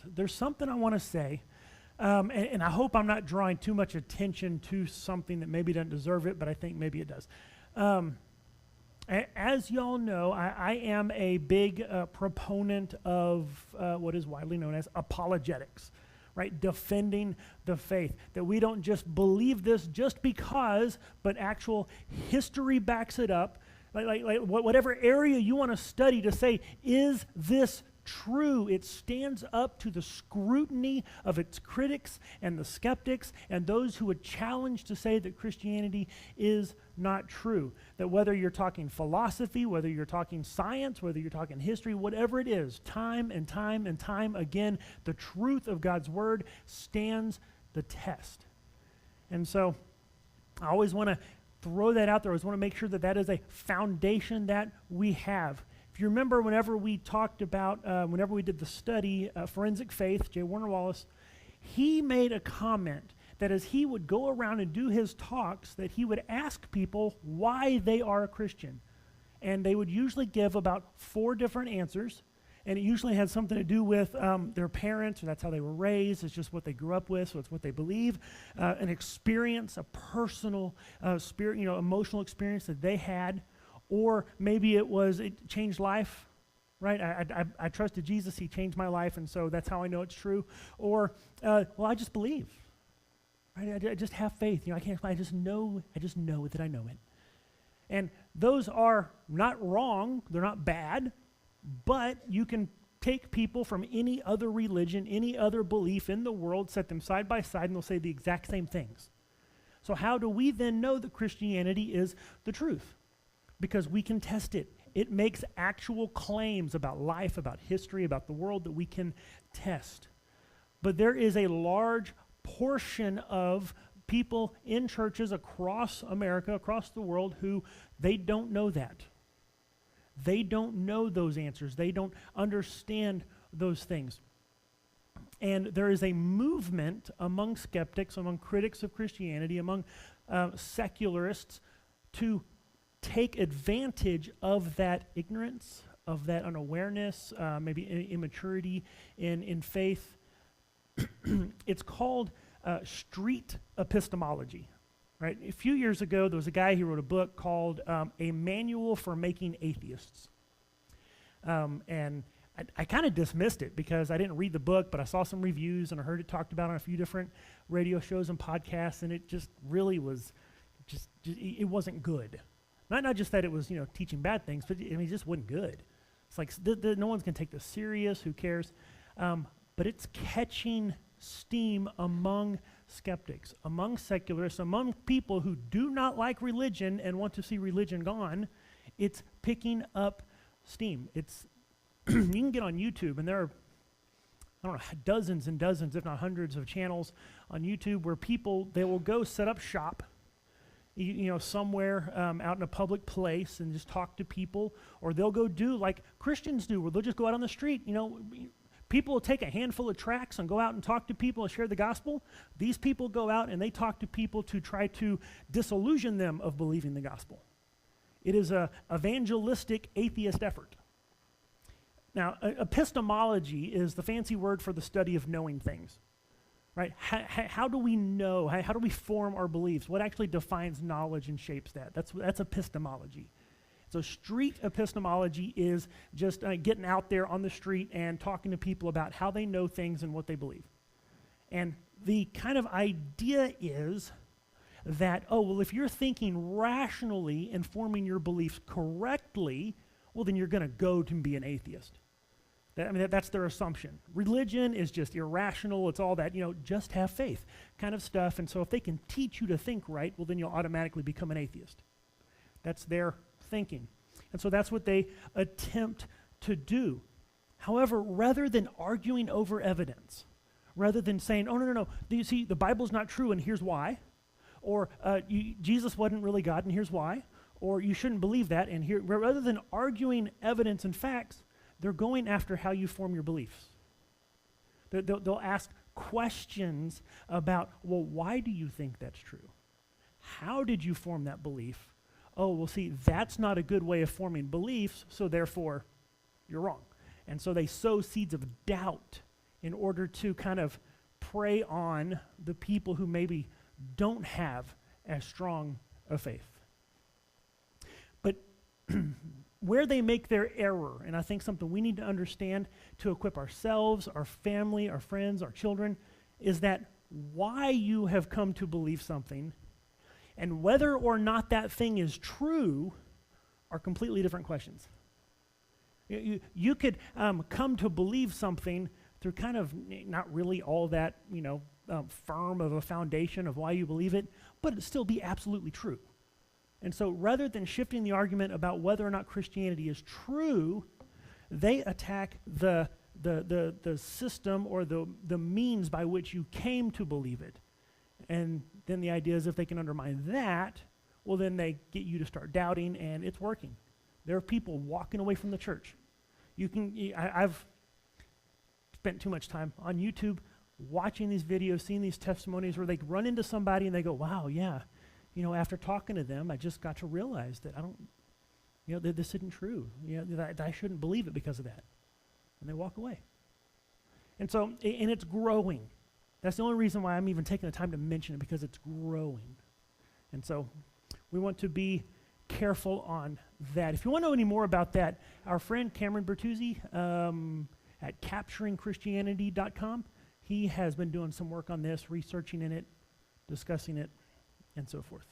there's something I want to say, and I hope I'm not drawing too much attention to something that maybe doesn't deserve it, but I think maybe it does. As y'all know, I am a big proponent of what is widely known as apologetics, right? Defending the faith. That we don't just believe this just because, but actual history backs it up. Like whatever area you want to study to say, is this true? It stands up to the scrutiny of its critics and the skeptics and those who would challenge to say that Christianity is not true. That whether you're talking philosophy, whether you're talking science, whether you're talking history, whatever it is, time and time and time again, the truth of God's word stands the test. And so I always want to throw that out there. I always want to make sure that that is a foundation that we have. If you remember, whenever we talked about, whenever we did the study, Forensic Faith, J. Warner Wallace, he made a comment that as he would go around and do his talks, that he would ask people why they are a Christian. And they would usually give about 4 different answers, and it usually had something to do with their parents, or that's how they were raised, it's just what they grew up with, so it's what they believe, an experience, a personal, emotional experience that they had, or maybe it changed life, right? I trusted Jesus, he changed my life, and so that's how I know it's true. Or, I just believe, right? I just have faith. I just know that I know it. And those are not wrong, they're not bad, but you can take people from any other religion, any other belief in the world, set them side by side, and they'll say the exact same things. So how do we then know that Christianity is the truth? Because we can test it. It makes actual claims about life, about history, about the world that we can test. But there is a large portion of people in churches across America, across the world, who they don't know that. They don't know those answers. They don't understand those things. And there is a movement among skeptics, among critics of Christianity, among secularists to take advantage of that ignorance, of that unawareness, maybe immaturity in faith. It's called street epistemology, right? A few years ago, there was a guy who wrote a book called A Manual for Making Atheists. And I kind of dismissed it because I didn't read the book, but I saw some reviews and I heard it talked about on a few different radio shows and podcasts, and it just really was, it wasn't good. Not just that it was, teaching bad things, but it just wasn't good. It's like no one's going to take this serious. Who cares? But it's catching steam among skeptics, among secularists, among people who do not like religion and want to see religion gone. It's picking up steam. It's you can get on YouTube, and there are, dozens and dozens, if not hundreds, of channels on YouTube where people, they will go set up shop, somewhere out in a public place and just talk to people, or they'll go do like Christians do, where they'll just go out on the street. People will take a handful of tracts and go out and talk to people and share the gospel. These people go out and they talk to people to try to disillusion them of believing the gospel. It is an evangelistic atheist effort. Now, epistemology is the fancy word for the study of knowing things. Right? How do we know? How do we form our beliefs? What actually defines knowledge and shapes that? That's epistemology. So street epistemology is just getting out there on the street and talking to people about how they know things and what they believe. And the kind of idea is that, if you're thinking rationally and forming your beliefs correctly, well, then you're going to go to be an atheist. That's their assumption. Religion is just irrational. It's all that, just have faith kind of stuff. And so if they can teach you to think right, well, then you'll automatically become an atheist. That's their thinking. And so that's what they attempt to do. However, rather than arguing over evidence, rather than saying, no, do you see, the Bible's not true and here's why, or Jesus wasn't really God and here's why, or you shouldn't believe that and here, rather than arguing evidence and facts, they're going after how you form your beliefs. They'll ask questions about, why do you think that's true? How did you form that belief? That's not a good way of forming beliefs, so therefore, you're wrong. And so they sow seeds of doubt in order to kind of prey on the people who maybe don't have as strong a faith. But where they make their error, and I think something we need to understand to equip ourselves, our family, our friends, our children, is that why you have come to believe something and whether or not that thing is true are completely different questions. You could come to believe something through kind of not really all that, firm of a foundation of why you believe it, but it still be absolutely true. And so rather than shifting the argument about whether or not Christianity is true, they attack the system or the means by which you came to believe it. And then the idea is if they can undermine that, well, then they get you to start doubting, and it's working. There are people walking away from the church. I've spent too much time on YouTube watching these videos, seeing these testimonies where they run into somebody and they go, wow, yeah, after talking to them, I just got to realize that that this isn't true. That I shouldn't believe it because of that. And they walk away. And so, and it's growing. That's the only reason why I'm even taking the time to mention it, because it's growing. And so we want to be careful on that. If you want to know any more about that, our friend Cameron Bertuzzi at capturingchristianity.com, he has been doing some work on this, researching in it, discussing it, and so forth.